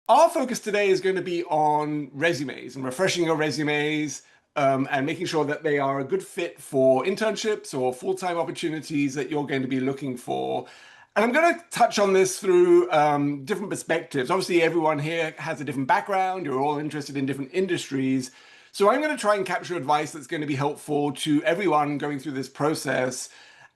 Our focus today is going to be on resumes and refreshing your resumes and making sure that they are a good fit for internships or full-time opportunities that you're going to be looking for. And I'm going to touch on this through different perspectives. Obviously, everyone here has a different background. You're all interested in different industries. So I'm going to try and capture advice that's going to be helpful to everyone going through this process.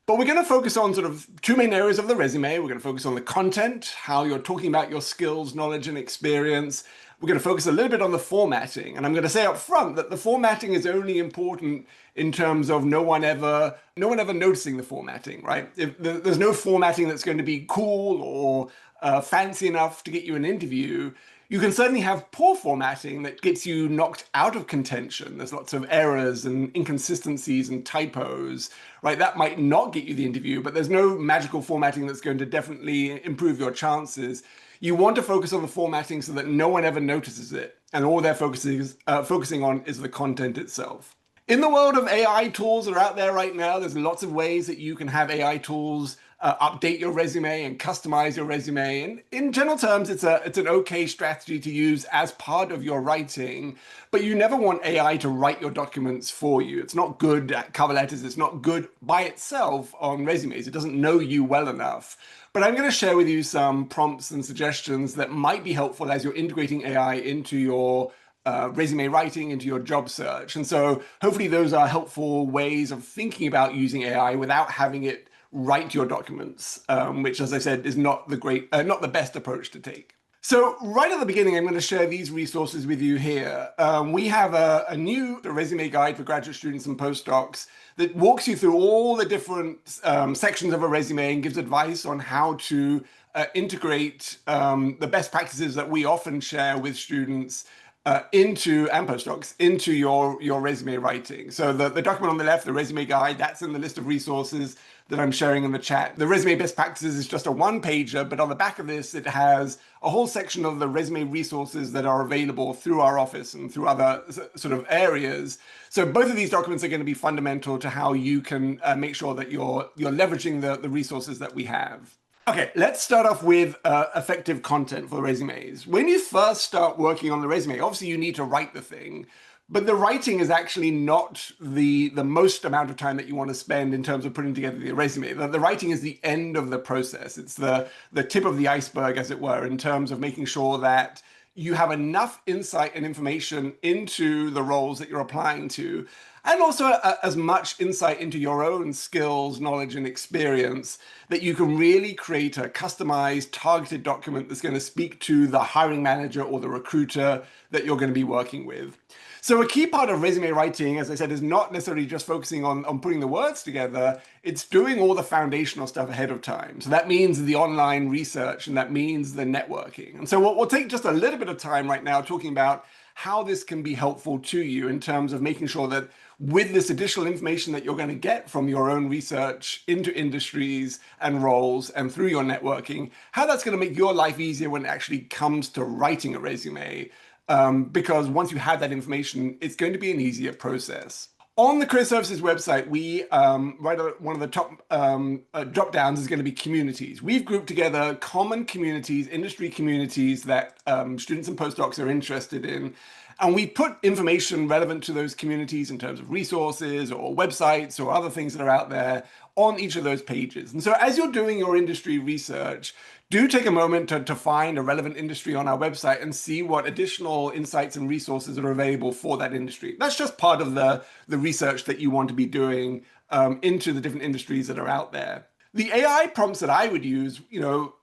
But we're going to focus on sort of two main areas of the resume. We're going to focus on the content, how you're talking about your skills, knowledge, and experience. We're going to focus a little bit on the formatting. And I'm going to say up front that the formatting is only important in terms of no one ever noticing the formatting, right? There's no formatting that's going to be cool or fancy enough to get you an interview. You can certainly have poor formatting that gets you knocked out of contention. There's lots of errors and inconsistencies and typos, right? That might not get you the interview, but there's no magical formatting that's going to definitely improve your chances. You want to focus on the formatting so that no one ever notices it, and all they're focusing on is the content itself. In the world of AI tools that are out there right now, there's lots of ways that you can have AI tools update your resume and customize your resume. And in general terms, it's an okay strategy to use as part of your writing, but you never want AI to write your documents for you. It's not good at cover letters. It's not good by itself on resumes. It doesn't know you well enough. But I'm going to share with you some prompts and suggestions that might be helpful as you're integrating AI into your resume writing, into your job search. And so hopefully those are helpful ways of thinking about using AI without having it write your documents, which, as I said, is not the best approach to take. So right at the beginning, I'm going to share these resources with you here. We have a new resume guide for graduate students and postdocs that walks you through all the different sections of a resume and gives advice on how to integrate the best practices that we often share with students and postdocs into your resume writing. So the document on the left, the resume guide, that's in the list of resources that I'm sharing in the chat. The resume best practices is just a one-pager, but on the back of this, it has a whole section of the resume resources that are available through our office and through other sort of areas. So both of these documents are going to be fundamental to how you can make sure that you're leveraging the resources that we have. Okay, let's start off with effective content for resumes. When you first start working on the resume, obviously you need to write the thing, but the writing is actually not the most amount of time that you want to spend in terms of putting together the resume. The writing is the end of the process. It's the tip of the iceberg, as it were, in terms of making sure that you have enough insight and information into the roles that you're applying to, and also as much insight into your own skills, knowledge, and experience that you can really create a customized, targeted document that's going to speak to the hiring manager or the recruiter that you're going to be working with. So a key part of resume writing, as I said, is not necessarily just focusing on putting the words together. It's doing all the foundational stuff ahead of time. So that means the online research and that means the networking. And so we'll take just a little bit of time right now talking about how this can be helpful to you in terms of making sure that with this additional information that you're going to get from your own research into industries and roles and through your networking, how that's going to make your life easier when it actually comes to writing a resume. Because once you have that information, it's going to be an easier process. On the Career Services website, we one of the top drop downs is going to be communities. We've grouped together common communities, industry communities that students and postdocs are interested in. And we put information relevant to those communities in terms of resources or websites or other things that are out there on each of those pages. And so as you're doing your industry research, do take a moment to find a relevant industry on our website and see what additional insights and resources are available for that industry. That's just part of the research that you want to be doing into the different industries that are out there. The AI prompts that I would use,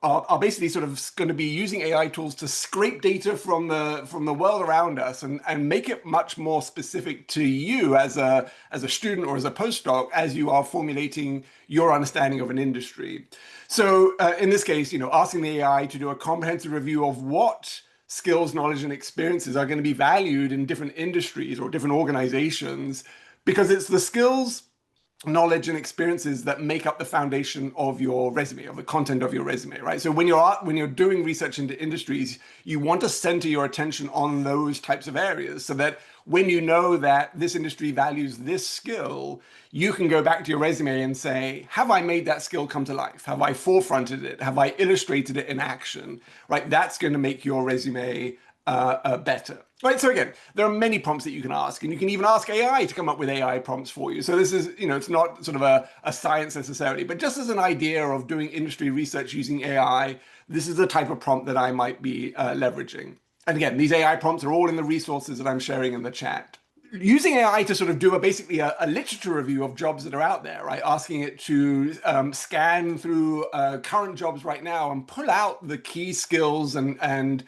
are basically sort of going to be using AI tools to scrape data from the world around us and make it much more specific to you as a student or as a postdoc as you are formulating your understanding of an industry. So in this case, asking the AI to do a comprehensive review of what skills, knowledge, and experiences are going to be valued in different industries or different organizations, because it's the skills knowledge and experiences that make up the foundation of your resume, of the content of your resume, right? So when you're doing research into industries, you want to center your attention on those types of areas so that when you know that this industry values this skill, you can go back to your resume and say, have I made that skill come to life? Have I forefronted it? Have I illustrated it in action? Right? That's going to make your resume better. Right, so again, there are many prompts that you can ask, and you can even ask AI to come up with AI prompts for you. So this is, it's not sort of a science necessarily, but just as an idea of doing industry research using AI, this is the type of prompt that I might be leveraging. And again, these AI prompts are all in the resources that I'm sharing in the chat. Using AI to sort of do basically a literature review of jobs that are out there, right? Asking it to scan through current jobs right now and pull out the key skills and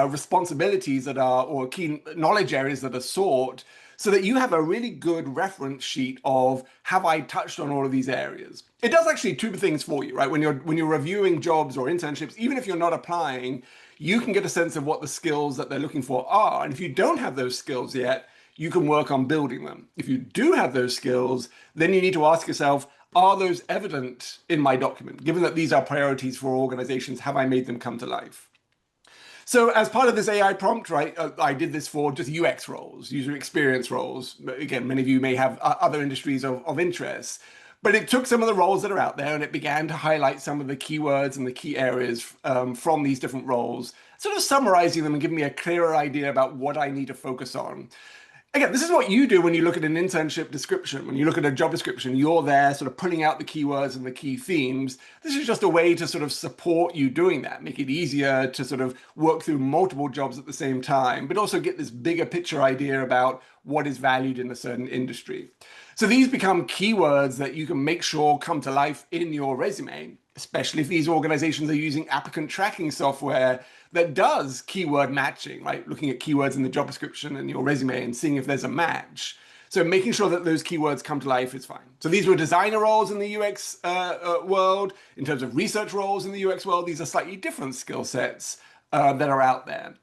responsibilities that are, or key knowledge areas that are sought, so that you have a really good reference sheet of, have I touched on all of these areas? It does actually two things for you, right? When you're reviewing jobs or internships, even if you're not applying, you can get a sense of what the skills that they're looking for are. And if you don't have those skills yet, you can work on building them. If you do have those skills, then you need to ask yourself, are those evident in my document? Given that these are priorities for organizations, have I made them come to life? So as part of this AI prompt, right, I did this for just UX roles, user experience roles. Again, many of you may have other industries of interest, but it took some of the roles that are out there and it began to highlight some of the keywords and the key areas from these different roles, sort of summarizing them and giving me a clearer idea about what I need to focus on. Again, this is what you do when you look at an internship description. When you look at a job description, you're there sort of pulling out the keywords and the key themes. This is just a way to sort of support you doing that, make it easier to sort of work through multiple jobs at the same time, but also get this bigger picture idea about what is valued in a certain industry. So these become keywords that you can make sure come to life in your resume, especially if these organizations are using applicant tracking software that does keyword matching, right? Looking at keywords in the job description and your resume and seeing if there's a match. So making sure that those keywords come to life is fine. So these were designer roles in the UX world. In terms of research roles in the UX world, these are slightly different skill sets that are out there.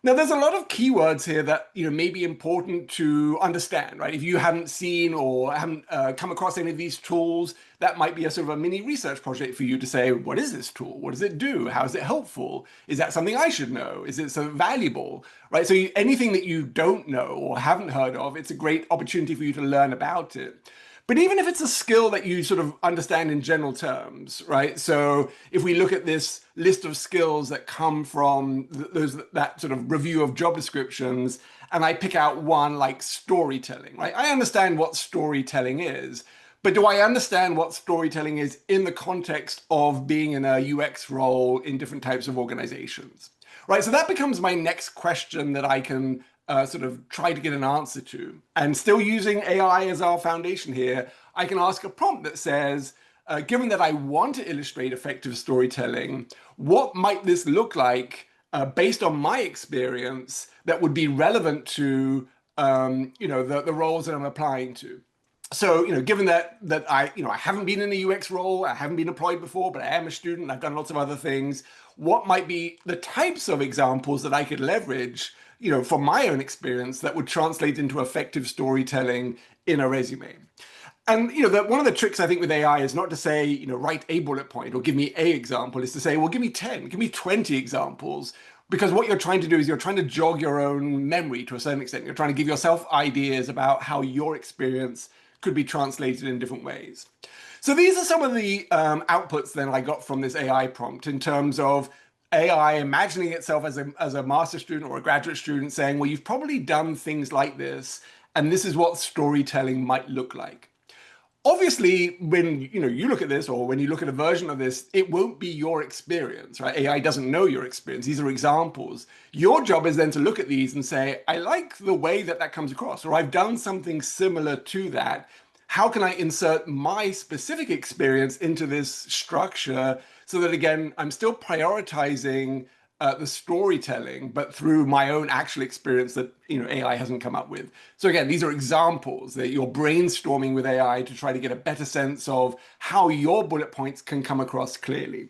Now, there's a lot of keywords here that may be important to understand, right? If you haven't seen or haven't come across any of these tools, that might be a sort of a mini research project for you to say, what is this tool? What does it do? How is it helpful? Is that something I should know? Is it so valuable, right? So anything that you don't know or haven't heard of, it's a great opportunity for you to learn about it. But even if it's a skill that you sort of understand in general terms, right? So if we look at this list of skills that come from that sort of review of job descriptions, and I pick out one like storytelling, right? I understand what storytelling is, but do I understand what storytelling is in the context of being in a UX role in different types of organizations, right? So that becomes my next question that I can sort of try to get an answer to. And still using AI as our foundation here, I can ask a prompt that says, given that I want to illustrate effective storytelling, what might this look like based on my experience that would be relevant to the roles that I'm applying to? So, given that I haven't been in a UX role, I haven't been employed before, but I am a student, I've done lots of other things, what might be the types of examples that I could leverage, from my own experience that would translate into effective storytelling in a resume? And one of the tricks I think with AI is not to say, write a bullet point or give me a example, is to say, well, give me 10, give me 20 examples. Because what you're trying to do is you're trying to jog your own memory to a certain extent. You're trying to give yourself ideas about how your experience could be translated in different ways. So these are some of the outputs then I got from this AI prompt in terms of AI imagining itself as a master student or a graduate student saying, well, you've probably done things like this, and this is what storytelling might look like. Obviously, when you look at this, or when you look at a version of this, it won't be your experience, right? AI doesn't know your experience. These are examples. Your job is then to look at these and say, I like the way that that comes across, or I've done something similar to that. How can I insert my specific experience into this structure so that, again, I'm still prioritizing the storytelling, but through my own actual experience that AI hasn't come up with. So again, these are examples that you're brainstorming with AI to try to get a better sense of how your bullet points can come across clearly.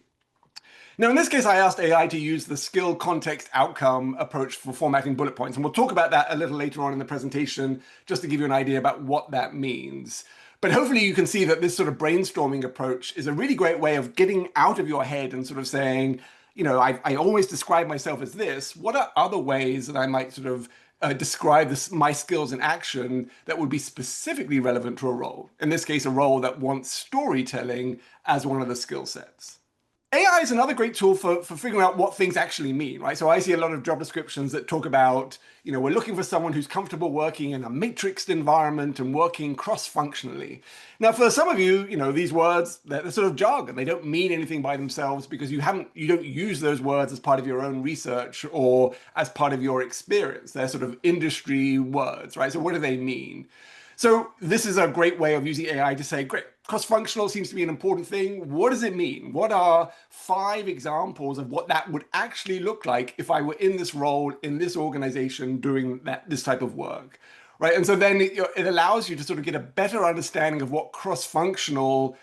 Now, in this case, I asked AI to use the skill context outcome approach for formatting bullet points. And we'll talk about that a little later on in the presentation, just to give you an idea about what that means. But hopefully you can see that this sort of brainstorming approach is a really great way of getting out of your head and sort of saying, I always describe myself as this. What are other ways that I might sort of describe my skills in action that would be specifically relevant to a role? In this case, a role that wants storytelling as one of the skill sets. AI is another great tool for figuring out what things actually mean, right? So I see a lot of job descriptions that talk about, we're looking for someone who's comfortable working in a matrixed environment and working cross-functionally. Now, for some of you, these words, they're sort of jargon. They don't mean anything by themselves because you don't use those words as part of your own research or as part of your experience. They're sort of industry words, right? So what do they mean? So this is a great way of using AI to say, great, cross-functional seems to be an important thing. What does it mean? What are 5 examples of what that would actually look like if I were in this role, in this organization, doing this type of work, right? And so then it allows you to sort of get a better understanding of what cross-functional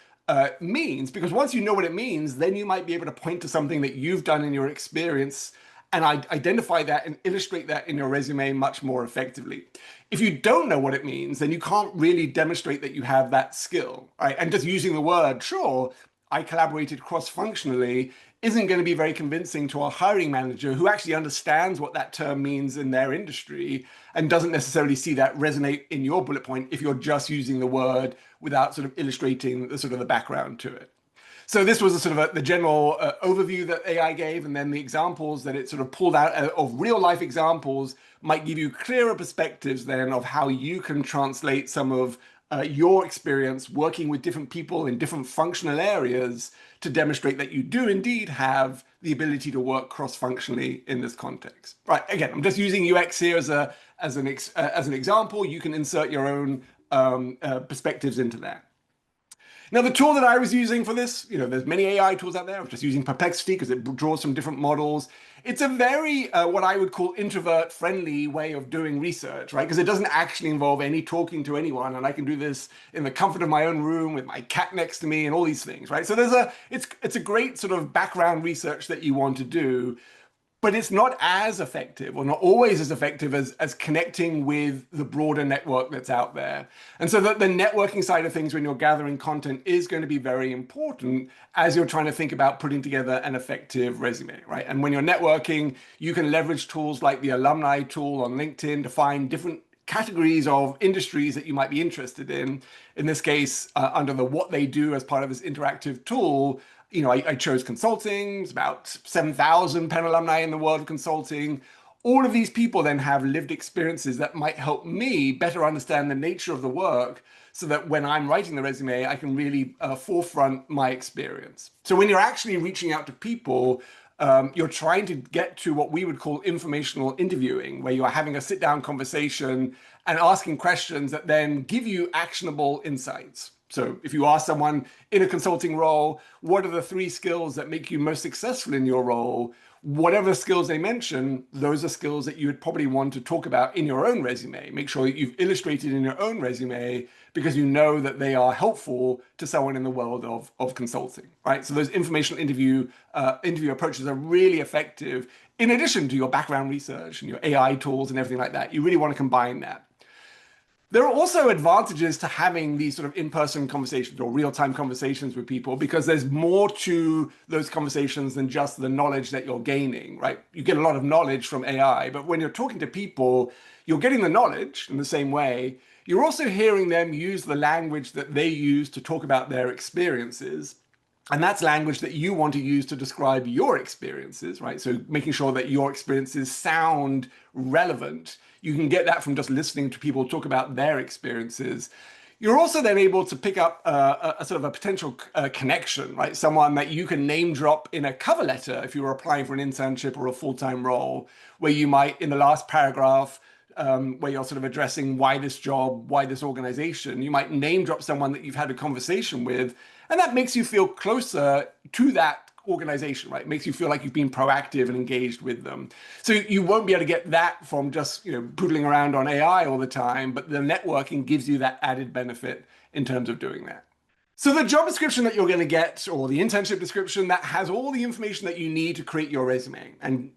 means, because once you know what it means, then you might be able to point to something that you've done in your experience and identify that and illustrate that in your resume much more effectively. If you don't know what it means, then you can't really demonstrate that you have that skill, right? And just using the word, sure, I collaborated cross-functionally, isn't going to be very convincing to a hiring manager who actually understands what that term means in their industry and doesn't necessarily see that resonate in your bullet point if you're just using the word without sort of illustrating the sort of the background to it. So this was a sort of the general overview that AI gave, and then the examples that it sort of pulled out of real life examples might give you clearer perspectives then of how you can translate some of your experience working with different people in different functional areas to demonstrate that you do indeed have the ability to work cross-functionally in this context. Right, again, I'm just using UX here as an example. You can insert your own perspectives into that. Now, the tool that I was using for this, there's many AI tools out there. I was just using Perplexity because it draws from different models. It's a very, what I would call introvert-friendly way of doing research, right? Because it doesn't actually involve any talking to anyone, and I can do this in the comfort of my own room with my cat next to me and all these things, right? So it's a great sort of background research that you want to do. But it's not as effective, or not always as effective as connecting with the broader network that's out there. And so the networking side of things when you're gathering content is going to be very important as you're trying to think about putting together an effective resume, right? And when you're networking, you can leverage tools like the alumni tool on LinkedIn to find different categories of industries that you might be interested in. In this case, under the what they do as part of this interactive tool, I chose consulting. It's about 7,000 Penn alumni in the world of consulting. All of these people then have lived experiences that might help me better understand the nature of the work so that when I'm writing the resume, I can really forefront my experience. So when you're actually reaching out to people, you're trying to get to what we would call informational interviewing, where you are having a sit-down conversation and asking questions that then give you actionable insights. So if you ask someone in a consulting role, what are the 3 skills that make you most successful in your role? Whatever skills they mention, those are skills that you would probably want to talk about in your own resume. Make sure that you've illustrated in your own resume because you know that they are helpful to someone in the world of consulting, right? So those informational interview approaches are really effective in addition to your background research and your AI tools and everything like that. You really want to combine that. There are also advantages to having these sort of in-person conversations or real-time conversations with people because there's more to those conversations than just the knowledge that you're gaining, right? You get a lot of knowledge from AI, but when you're talking to people, you're getting the knowledge in the same way. You're also hearing them use the language that they use to talk about their experiences. And that's language that you want to use to describe your experiences, right? So making sure that your experiences sound relevant. You can get that from just listening to people talk about their experiences. You're also then able to pick up a sort of a potential connection, right? Someone that you can name drop in a cover letter if you were applying for an internship or a full-time role, where you might, in the last paragraph, where you're sort of addressing why this job, why this organization, you might name drop someone that you've had a conversation with, and that makes you feel closer to that organization, right? It makes you feel like you've been proactive and engaged with them. So you won't be able to get that from just, poodling around on AI all the time, but the networking gives you that added benefit in terms of doing that. So the job description that you're going to get, or the internship description, that has all the information that you need to create your resume. And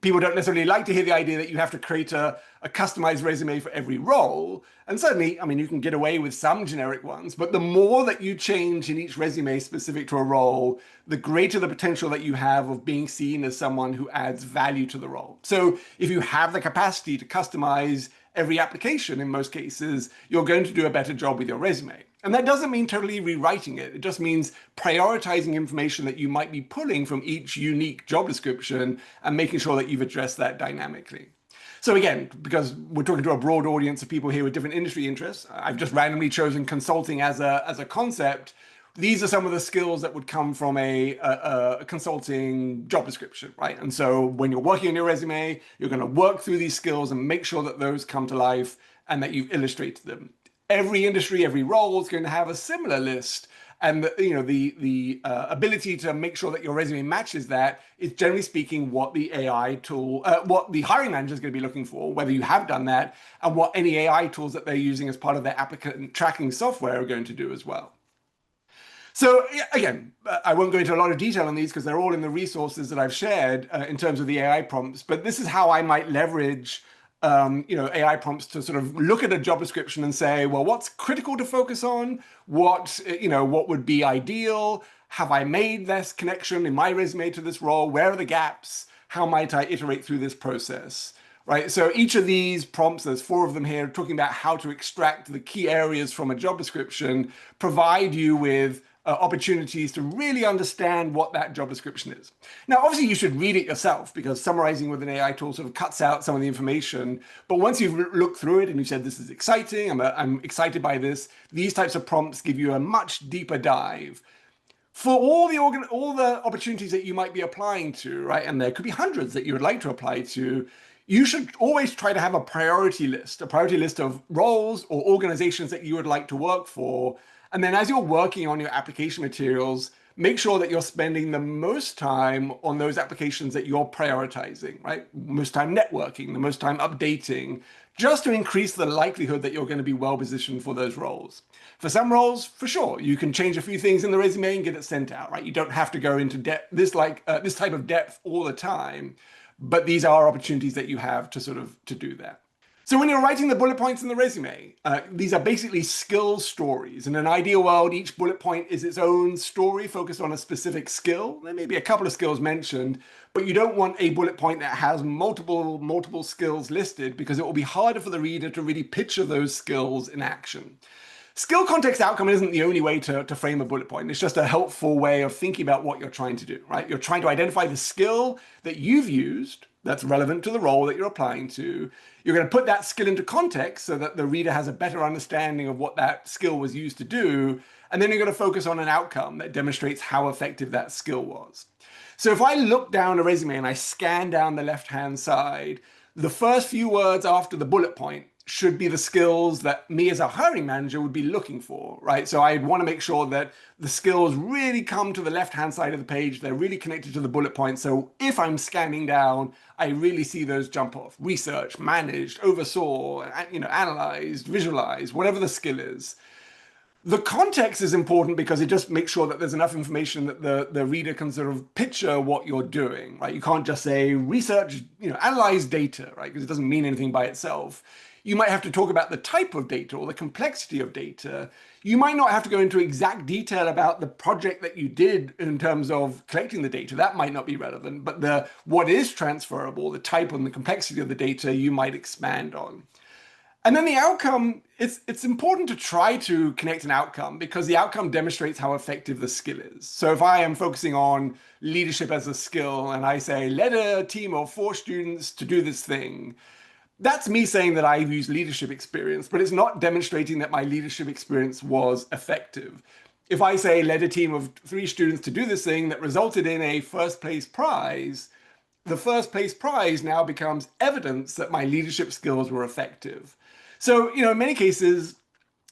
people don't necessarily like to hear the idea that you have to create a customized resume for every role. And certainly, I mean, you can get away with some generic ones, but the more that you change in each resume specific to a role, the greater the potential that you have of being seen as someone who adds value to the role. So if you have the capacity to customize every application, in most cases, you're going to do a better job with your resume. And that doesn't mean totally rewriting it. It just means prioritizing information that you might be pulling from each unique job description and making sure that you've addressed that dynamically. So again, because we're talking to a broad audience of people here with different industry interests, I've just randomly chosen consulting as a concept. These are some of the skills that would come from a consulting job description, right? And so when you're working on your resume, you're going to work through these skills and make sure that those come to life and that you've illustrated them. Every industry, every role is going to have a similar list. And the ability to make sure that your resume matches that is generally speaking what the AI tool, what the hiring manager is going to be looking for, whether you have done that, and what any AI tools that they're using as part of their applicant tracking software are going to do as well. So again, I won't go into a lot of detail on these because they're all in the resources that I've shared in terms of the AI prompts, but this is how I might leverage AI prompts to sort of look at a job description and say, well, what's critical to focus on? What would be ideal? Have I made this connection in my resume to this role? Where are the gaps? How might I iterate through this process? Right. So each of these prompts, there's 4 of them here, talking about how to extract the key areas from a job description, provide you with opportunities to really understand what that job description is. Now, obviously, you should read it yourself because summarizing with an AI tool sort of cuts out some of the information. But once you've looked through it and you said, this is exciting, I'm excited by this, these types of prompts give you a much deeper dive for all the opportunities that you might be applying to, right? And there could be hundreds that you would like to apply to. You should always try to have a priority list of roles or organizations that you would like to work for. And then as you're working on your application materials, make sure that you're spending the most time on those applications that you're prioritizing, right? Most time networking, the most time updating, just to increase the likelihood that you're going to be well positioned for those roles. For some roles, for sure, you can change a few things in the resume and get it sent out, right? You don't have to go into this type of depth all the time, but these are opportunities that you have to do that. So when you're writing the bullet points in the resume, these are basically skill stories. In an ideal world, each bullet point is its own story focused on a specific skill. There may be a couple of skills mentioned, but you don't want a bullet point that has multiple skills listed because it will be harder for the reader to really picture those skills in action. Skill context outcome isn't the only way to frame a bullet point. It's just a helpful way of thinking about what you're trying to do, right? You're trying to identify the skill that you've used that's relevant to the role that you're applying to. You're going to put that skill into context so that the reader has a better understanding of what that skill was used to do. And then you're going to focus on an outcome that demonstrates how effective that skill was. So if I look down a resume and I scan down the left-hand side, the first few words after the bullet point should be the skills that me as a hiring manager would be looking for, right? So I'd want to make sure that the skills really come to the left-hand side of the page. They're really connected to the bullet points. So if I'm scanning down, I really see those jump off. Research, managed, oversaw, analyzed, visualized, whatever the skill is. The context is important because it just makes sure that there's enough information that the reader can sort of picture what you're doing, right? You can't just say research, analyze data, right? Because it doesn't mean anything by itself. You might have to talk about the type of data or the complexity of data. You might not have to go into exact detail about the project that you did in terms of collecting the data. That might not be relevant, but what is transferable, the type and the complexity of the data, you might expand on. And then the outcome, it's important to try to connect an outcome because the outcome demonstrates how effective the skill is. So if I am focusing on leadership as a skill and I say, led a team of 4 students to do this thing, that's me saying that I've used leadership experience, but it's not demonstrating that my leadership experience was effective. If I say led a team of 3 students to do this thing that resulted in a first place prize, the first place prize now becomes evidence that my leadership skills were effective. So, in many cases,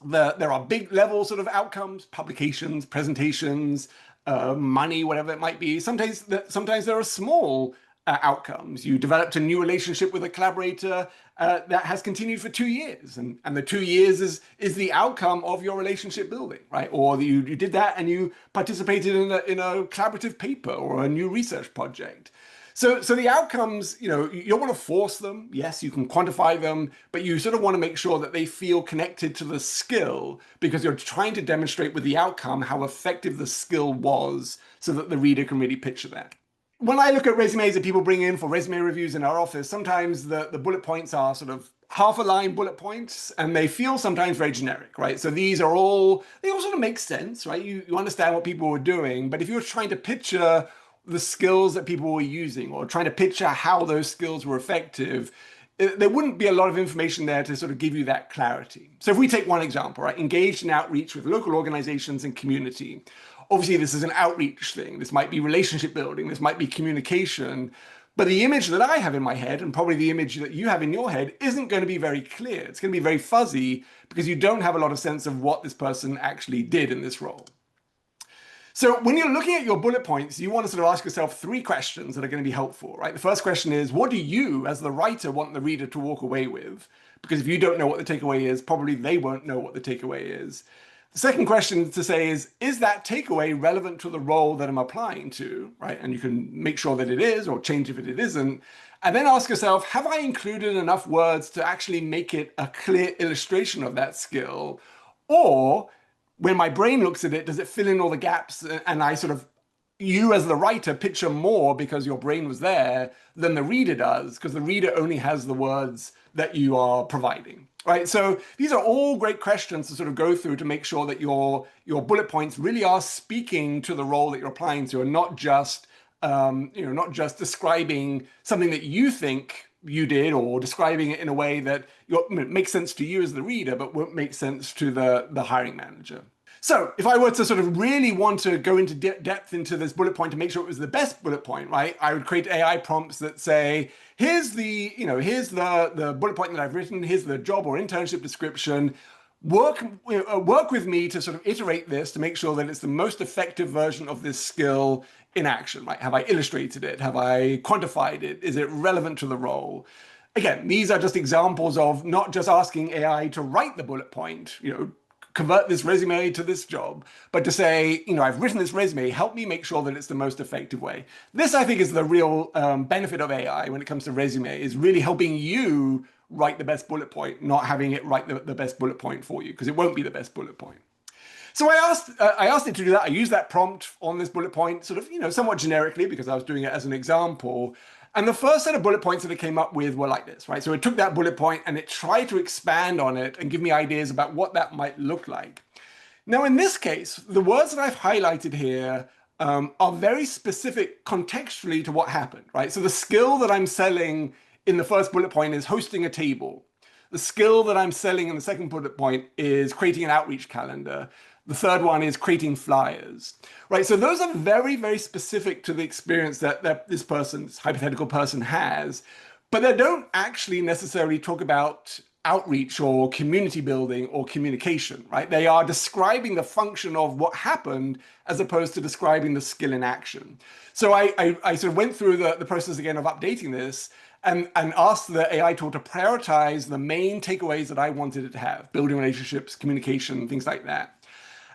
there are big level sort of outcomes, publications, presentations, money, whatever it might be. Sometimes there are small outcomes. You developed a new relationship with a collaborator that has continued for 2 years, and the 2 years is the outcome of your relationship building, right? Or you did that and you participated in a collaborative paper or a new research project. So the outcomes, you don't want to force them. Yes, you can quantify them, but you sort of want to make sure that they feel connected to the skill because you're trying to demonstrate with the outcome how effective the skill was so that the reader can really picture that. When I look at resumes that people bring in for resume reviews in our office, sometimes the bullet points are sort of half a line bullet points and they feel sometimes very generic, right? So they all sort of make sense, right? You understand what people were doing, but if you're trying to picture the skills that people were using or trying to picture how those skills were effective, there wouldn't be a lot of information there to sort of give you that clarity. So if we take one example, right, engaged in outreach with local organizations and community. Obviously, this is an outreach thing. This might be relationship building. This might be communication. But the image that I have in my head, and probably the image that you have in your head, isn't going to be very clear. It's going to be very fuzzy because you don't have a lot of sense of what this person actually did in this role. So when you're looking at your bullet points, you want to sort of ask yourself 3 questions that are going to be helpful, right? The first question is, what do you, as the writer, want the reader to walk away with? Because if you don't know what the takeaway is, probably they won't know what the takeaway is. The second question to say is that takeaway relevant to the role that I'm applying to, right? And you can make sure that it is or change if it isn't. And then ask yourself, have I included enough words to actually make it a clear illustration of that skill? Or when my brain looks at it, does it fill in all the gaps and you as the writer picture more because your brain was there than the reader does, because the reader only has the words that you are providing, right? So these are all great questions to sort of go through to make sure that your bullet points really are speaking to the role that you're applying to and not just, not just describing something that you think you did or describing it in a way that makes sense to you as the reader, but won't make sense to the hiring manager. So if I were to sort of really want to go into depth into this bullet point to make sure it was the best bullet point, right, I would create AI prompts that say, here's the bullet point that I've written, here's the job or internship description. Work with me to sort of iterate this to make sure that it's the most effective version of this skill in action. Like, have I illustrated it? Have I quantified it? Is it relevant to the role? Again, these are just examples of not just asking AI to write the bullet point, convert this resume to this job, but to say, I've written this resume, help me make sure that it's the most effective way. This, I think, is the real benefit of AI when it comes to resume, is really helping you write the best bullet point, not having it write the best bullet point for you, because it won't be the best bullet point. So I asked it to do that. I used that prompt on this bullet point, sort of, somewhat generically, because I was doing it as an example. And the first set of bullet points that it came up with were like this, right? So it took that bullet point and it tried to expand on it and give me ideas about what that might look like. Now, in this case, the words that I've highlighted here are very specific contextually to what happened, right? So the skill that I'm selling in the first bullet point is hosting a table. The skill that I'm selling in the second bullet point is creating an outreach calendar. The third one is creating flyers, right? So those are very, very specific to the experience that this hypothetical person has, but they don't actually necessarily talk about outreach or community building or communication, right? They are describing the function of what happened as opposed to describing the skill in action. So I sort of went through the process again of updating this and asked the AI tool to prioritize the main takeaways that I wanted it to have: building relationships, communication, things like that.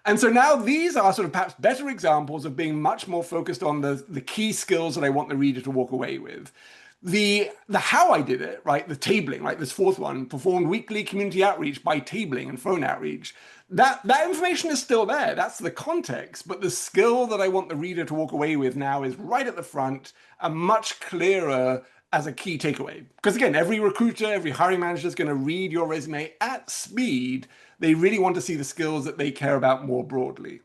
And so now these are sort of perhaps better examples of being much more focused on the key skills that I want the reader to walk away with. The how I did it, right? The tabling, right? This fourth one, performed weekly community outreach by tabling and phone outreach. That information is still there. That's the context. But the skill that I want the reader to walk away with now is right at the front and much clearer as a key takeaway. Because again, every recruiter, every hiring manager is going to read your resume at speed. They really want to see the skills that they care about more broadly.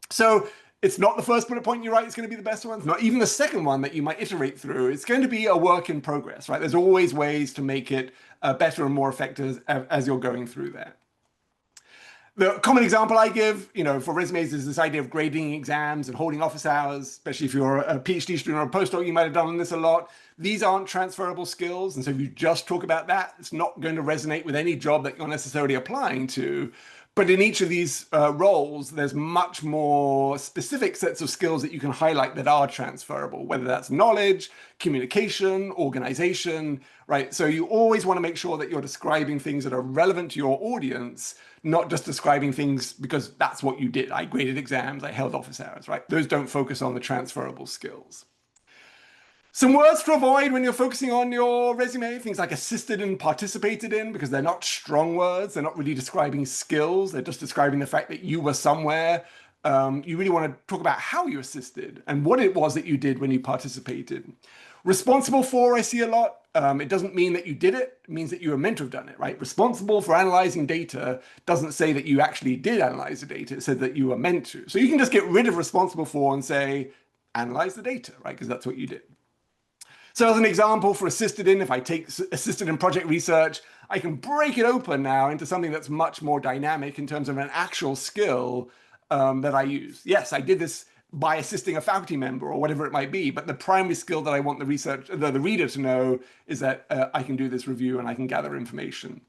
So it's not the first bullet point you write is going to be the best one. It's not even the second one that you might iterate through. It's going to be a work in progress, right? There's always ways to make it better and more effective as you're going through that. The common example I give, for resumes is this idea of grading exams and holding office hours, especially if you're a PhD student or a postdoc, you might have done this a lot. These aren't transferable skills. And so if you just talk about that, it's not going to resonate with any job that you're necessarily applying to. But in each of these roles, there's much more specific sets of skills that you can highlight that are transferable, whether that's knowledge, communication, organization, right? So you always want to make sure that you're describing things that are relevant to your audience, not just describing things because that's what you did. I graded exams, I held office hours, right? Those don't focus on the transferable skills. Some words to avoid when you're focusing on your resume, things like assisted and participated in, because they're not strong words. They're not really describing skills. They're just describing the fact that you were somewhere. You really want to talk about how you assisted and what it was that you did when you participated. Responsible for, I see a lot. It doesn't mean that you did it. It means that you were meant to have done it, right? Responsible for analyzing data doesn't say that you actually did analyze the data. It said that you were meant to. So you can just get rid of responsible for and say, analyze the data, right? Because that's what you did. So as an example for assisted in, if I take assisted in project research, I can break it open now into something that's much more dynamic in terms of an actual skill that I use. Yes, I did this by assisting a faculty member or whatever it might be, but the primary skill that I want the reader to know is that I can do this review and I can gather information.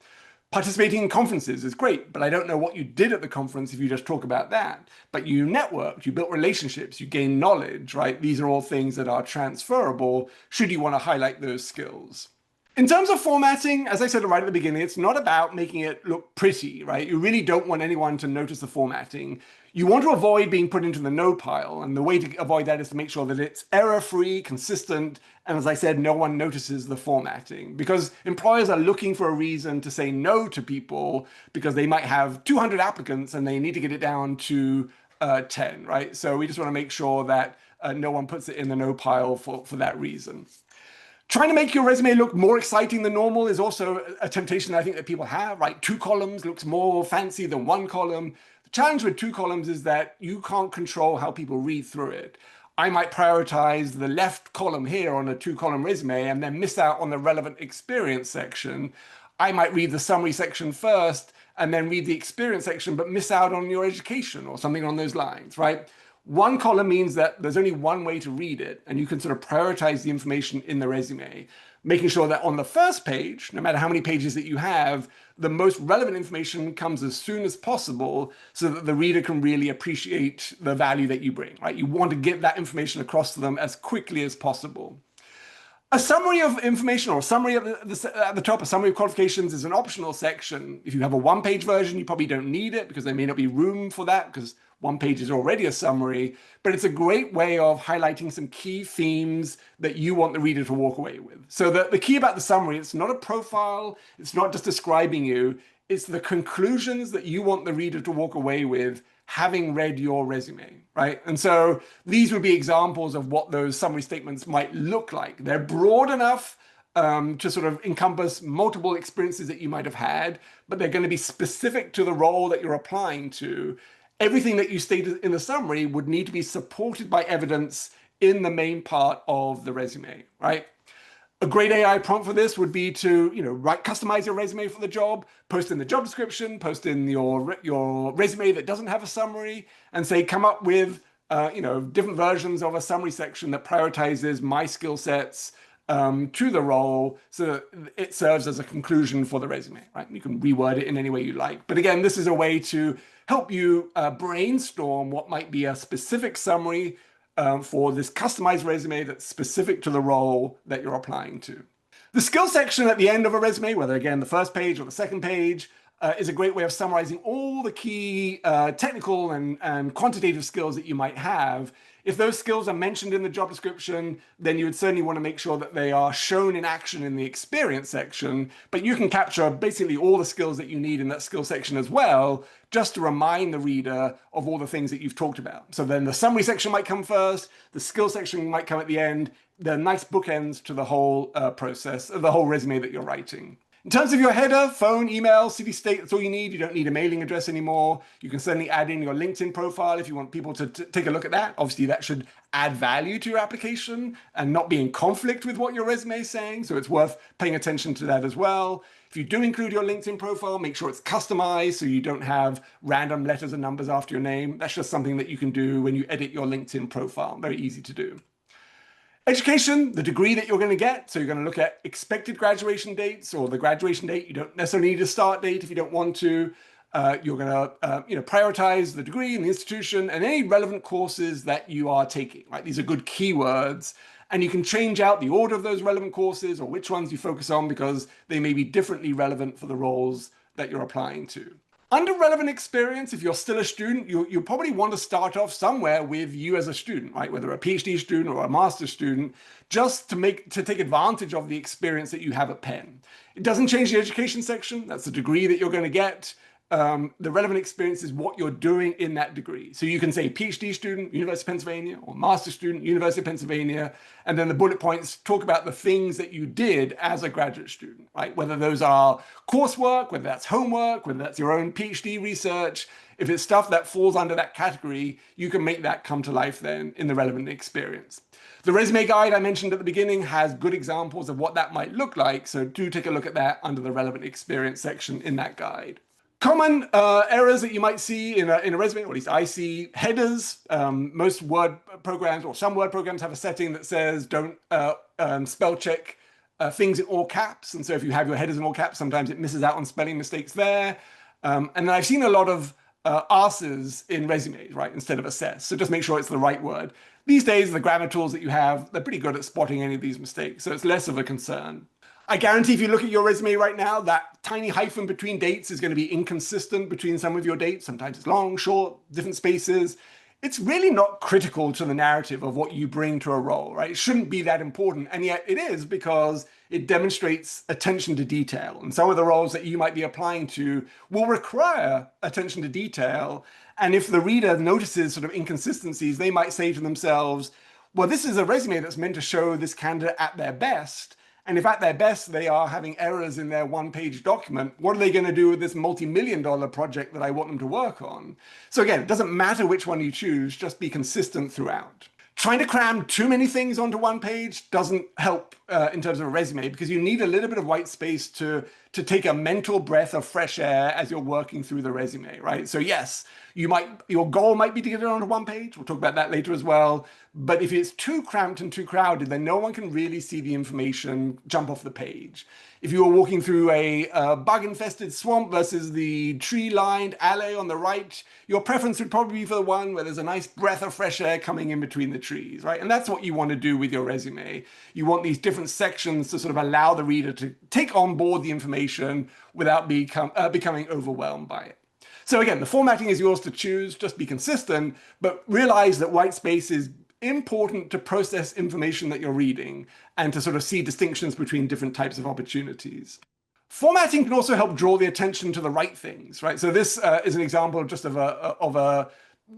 Participating in conferences is great, but I don't know what you did at the conference if you just talk about that. But you networked, you built relationships, you gained knowledge, right? These are all things that are transferable should you want to highlight those skills. In terms of formatting, as I said right at the beginning, it's not about making it look pretty, right? You really don't want anyone to notice the formatting. You want to avoid being put into the no pile, and the way to avoid that is to make sure that it's error-free, consistent, and as I said, no one notices the formatting, because employers are looking for a reason to say no to people because they might have 200 applicants and they need to get it down to 10, right? So we just want to make sure that no one puts it in the no pile for that reason. Trying to make your resume look more exciting than normal is also a temptation I think that people have, right? 2 columns looks more fancy than 1 column. The challenge with 2 columns is that you can't control how people read through it. I might prioritize the left column here on a 2-column resume and then miss out on the relevant experience section. I might read the summary section first and then read the experience section, but miss out on your education or something on those lines, right? 1 column means that there's only one way to read it, and you can sort of prioritize the information in the resume, making sure that on the first page, no matter how many pages that you have, the most relevant information comes as soon as possible so that the reader can really appreciate the value that you bring, right? You want to get that information across to them as quickly as possible. A summary of information or a summary at the top, a summary of qualifications is an optional section. If you have a 1-page version, you probably don't need it because there may not be room for that because 1 page is already a summary, but it's a great way of highlighting some key themes that you want the reader to walk away with. So the key about the summary, it's not a profile, it's not just describing you, it's the conclusions that you want the reader to walk away with having read your resume, right? And so these would be examples of what those summary statements might look like. They're broad enough to sort of encompass multiple experiences that you might have had, but they're going to be specific to the role that you're applying to. Everything that you stated in the summary would need to be supported by evidence in the main part of the resume, right? A great AI prompt for this would be to, customize your resume for the job, post in the job description, post in your resume that doesn't have a summary, and say, come up with, different versions of a summary section that prioritizes my skill sets to the role so that it serves as a conclusion for the resume, right? You can reword it in any way you like. But again, this is a way to help you brainstorm what might be a specific summary for this customized resume that's specific to the role that you're applying to. The skill section at the end of a resume, whether again the first page or the second page, is a great way of summarizing all the key technical and quantitative skills that you might have. If those skills are mentioned in the job description, then you would certainly want to make sure that they are shown in action in the experience section, but you can capture basically all the skills that you need in that skill section as well, just to remind the reader of all the things that you've talked about. So then the summary section might come first, the skill section might come at the end. They're nice bookends to the whole process, the whole resume that you're writing. In terms of your header, phone, email, city, state, that's all you need. You don't need a mailing address anymore. You can certainly add in your LinkedIn profile if you want people to take a look at that. Obviously, that should add value to your application and not be in conflict with what your resume is saying. So it's worth paying attention to that as well. If you do include your LinkedIn profile, make sure it's customized so you don't have random letters and numbers after your name. That's just something that you can do when you edit your LinkedIn profile. Very easy to do. Education, the degree that you're going to get. So you're going to look at expected graduation dates or the graduation date. You don't necessarily need a start date if you don't want to. You're going to prioritize the degree and the institution and any relevant courses that you are taking, right? These are good keywords. And you can change out the order of those relevant courses or which ones you focus on because they may be differently relevant for the roles that you're applying to. Under relevant experience, if you're still a student, you probably want to start off somewhere with you as a student, right? Whether a PhD student or a master's student, just to take advantage of the experience that you have at Penn. It doesn't change the education section. That's the degree that you're going to get. The relevant experience is what you're doing in that degree. So you can say PhD student, University of Pennsylvania, or master's student, University of Pennsylvania, and then the bullet points talk about the things that you did as a graduate student, right? Whether those are coursework, whether that's homework, whether that's your own PhD research. If it's stuff that falls under that category, you can make that come to life then in the relevant experience. The resume guide I mentioned at the beginning has good examples of what that might look like. So do take a look at that under the relevant experience section in that guide. Common errors that you might see in a resume, or at least I see headers. Most Word programs or some Word programs have a setting that says don't spell check things in all caps. And so if you have your headers in all caps, sometimes it misses out on spelling mistakes there. And then I've seen a lot of asses in resumes, right, instead of assess. So just make sure it's the right word. These days, the grammar tools that you have, they're pretty good at spotting any of these mistakes. So it's less of a concern. I guarantee if you look at your resume right now, that tiny hyphen between dates is going to be inconsistent between some of your dates. Sometimes it's long, short, different spaces. It's really not critical to the narrative of what you bring to a role, right? It shouldn't be that important. And yet it is because it demonstrates attention to detail. And some of the roles that you might be applying to will require attention to detail. And if the reader notices sort of inconsistencies, they might say to themselves, well, this is a resume that's meant to show this candidate at their best. And if at their best they are having errors in their one-page document, what are they going to do with this multi-million-dollar project that I want them to work on? So again, it doesn't matter which one you choose, just be consistent throughout. Trying to cram too many things onto one page doesn't help in terms of a resume because you need a little bit of white space to take a mental breath of fresh air as you're working through the resume, right? So yes, your goal might be to get it onto one page. We'll talk about that later as well. But if it's too cramped and too crowded, then no one can really see the information jump off the page. If you were walking through a bug-infested swamp versus the tree-lined alley on the right, your preference would probably be for the one where there's a nice breath of fresh air coming in between the trees, right? And that's what you want to do with your resume. You want these different sections to sort of allow the reader to take on board the information without becoming overwhelmed by it. So again, the formatting is yours to choose. Just be consistent, but realize that white space is important to process information that you're reading and to sort of see distinctions between different types of opportunities. Formatting can also help draw the attention to the right things, right? So this is an example just of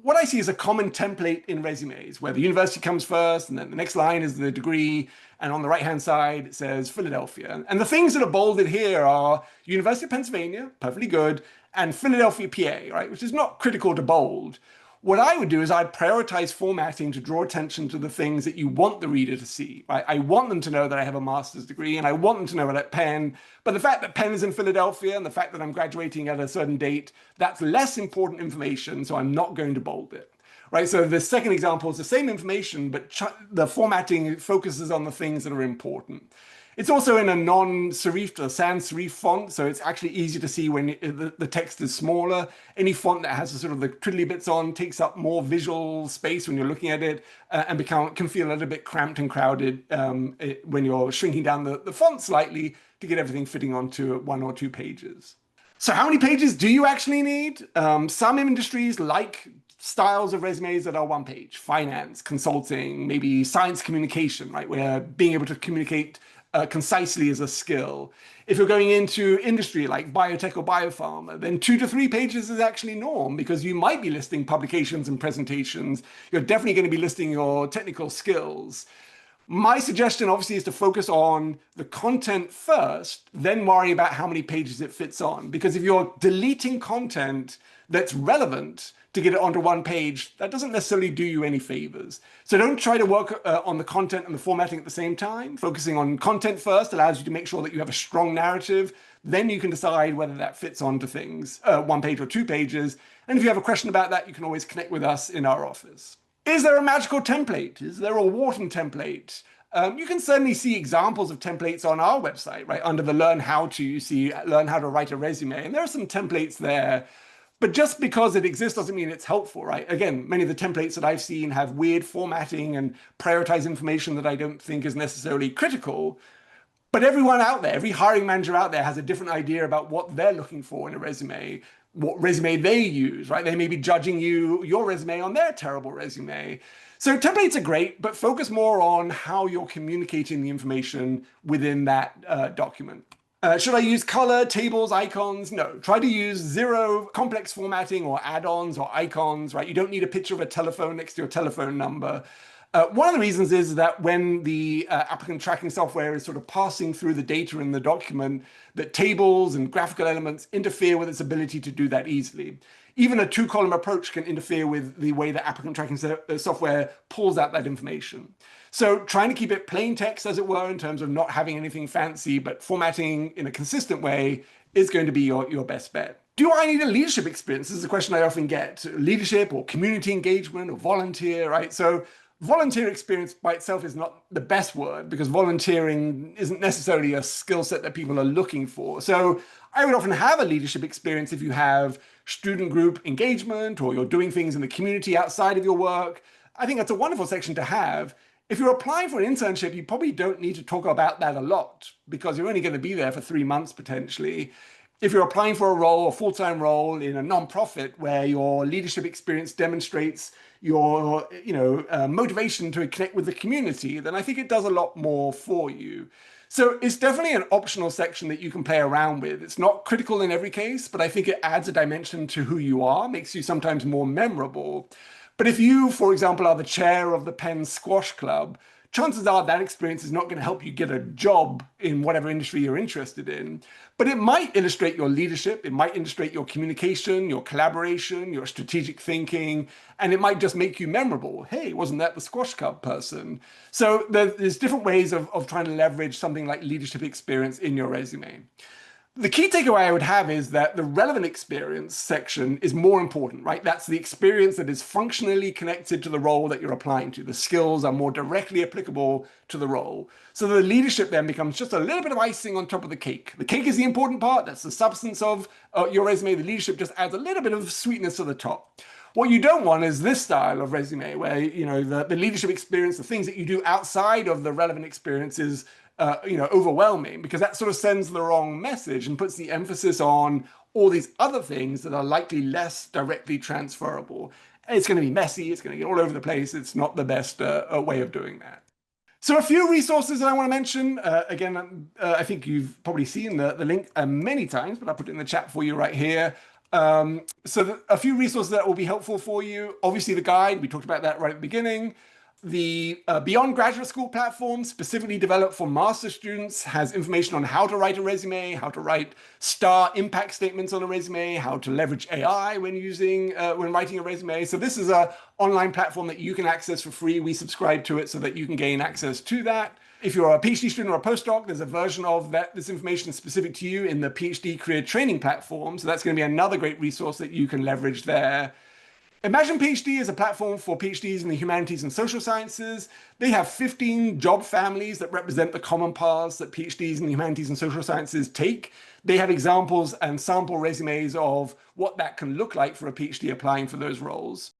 what I see as a common template in resumes, where the university comes first, and then the next line is the degree, and on the right-hand side, it says Philadelphia. And the things that are bolded here are University of Pennsylvania, perfectly good, and Philadelphia, PA, right, which is not critical to bold. What I would do is I'd prioritize formatting to draw attention to the things that you want the reader to see, right? I want them to know that I have a master's degree and I want them to know that Penn, but the fact that Penn is in Philadelphia and the fact that I'm graduating at a certain date, that's less important information, so I'm not going to bold it, right? So the second example is the same information, but the formatting focuses on the things that are important. It's also in a non-serif, a sans serif font, so it's actually easy to see when the text is smaller. Any font that has sort of the twiddly bits on takes up more visual space when you're looking at it and can feel a little bit cramped and crowded when you're shrinking down the font slightly to get everything fitting onto 1 or 2 pages. So how many pages do you actually need? Some industries like styles of resumes that are 1 page, finance, consulting, maybe science communication, right, where being able to communicate concisely is a skill. If you're going into industry like biotech or biopharma, then 2 to 3 pages is actually norm because you might be listing publications and presentations. You're definitely going to be listing your technical skills. My suggestion obviously is to focus on the content first, then worry about how many pages it fits on. Because if you're deleting content that's relevant to get it onto 1 page, that doesn't necessarily do you any favors. So don't try to work on the content and the formatting at the same time. Focusing on content first allows you to make sure that you have a strong narrative. Then you can decide whether that fits onto things, 1 page or 2 pages. And if you have a question about that, you can always connect with us in our office. Is there a magical template? Is there a Wharton template? You can certainly see examples of templates on our website, right? Under the Learn How to, you see Learn How to Write a Resume, and there are some templates there. But just because it exists doesn't mean it's helpful, right? Again, many of the templates that I've seen have weird formatting and prioritize information that I don't think is necessarily critical. But everyone out there, every hiring manager out there has a different idea about what they're looking for in a resume, what resume they use, right? They may be judging your resume on their terrible resume. So templates are great, but focus more on how you're communicating the information within that document. Should I use color, tables, icons? No. Try to use zero complex formatting or add-ons or icons, right? You don't need a picture of a telephone next to your telephone number. One of the reasons is that when the applicant tracking software is sort of passing through the data in the document, that tables and graphical elements interfere with its ability to do that easily. Even a two-column approach can interfere with the way the applicant tracking software pulls out that information. So trying to keep it plain text, as it were, in terms of not having anything fancy, but formatting in a consistent way is going to be your best bet. Do I need a leadership experience? This is a question I often get. Leadership or community engagement or volunteer, right? So volunteer experience by itself is not the best word because volunteering isn't necessarily a skill set that people are looking for. So I would often have a leadership experience if you have student group engagement or you're doing things in the community outside of your work. I think that's a wonderful section to have. If you're applying for an internship, you probably don't need to talk about that a lot because you're only going to be there for 3 months potentially. If you're applying for a role, a full-time role in a nonprofit where your leadership experience demonstrates your motivation to connect with the community, then I think it does a lot more for you. So it's definitely an optional section that you can play around with. It's not critical in every case, but I think it adds a dimension to who you are, makes you sometimes more memorable. But if you, for example, are the chair of the Penn Squash Club, chances are that experience is not going to help you get a job in whatever industry you're interested in. But it might illustrate your leadership, it might illustrate your communication, your collaboration, your strategic thinking, and it might just make you memorable. Hey, wasn't that the squash club person? So there's different ways of trying to leverage something like leadership experience in your resume. The key takeaway I would have is that the relevant experience section is more important, right? That's the experience that is functionally connected to the role that you're applying to. The skills are more directly applicable to the role. So the leadership then becomes just a little bit of icing on top of the cake. The cake is the important part. That's the substance of your resume. The leadership just adds a little bit of sweetness to the top. What you don't want is this style of resume where, the leadership experience, the things that you do outside of the relevant experiences overwhelming because that sort of sends the wrong message and puts the emphasis on all these other things that are likely less directly transferable. It's going to be messy. It's going to get all over the place. It's not the best way of doing that. So a few resources that I want to mention. I think you've probably seen the link many times, but I'll put it in the chat for you right here. A few resources that will be helpful for you. Obviously, the guide, we talked about that right at the beginning. The Beyond Graduate School platform, specifically developed for master students, has information on how to write a resume, how to write star impact statements on a resume, how to leverage AI when writing a resume. So this is an online platform that you can access for free. We subscribe to it so that you can gain access to that. If you're a PhD student or a postdoc, there's a version of this information specific to you in the PhD career training platform. So that's going to be another great resource that you can leverage there. Imagine PhD is a platform for PhDs in the humanities and social sciences. They have 15 job families that represent the common paths that PhDs in the humanities and social sciences take. They have examples and sample resumes of what that can look like for a PhD applying for those roles.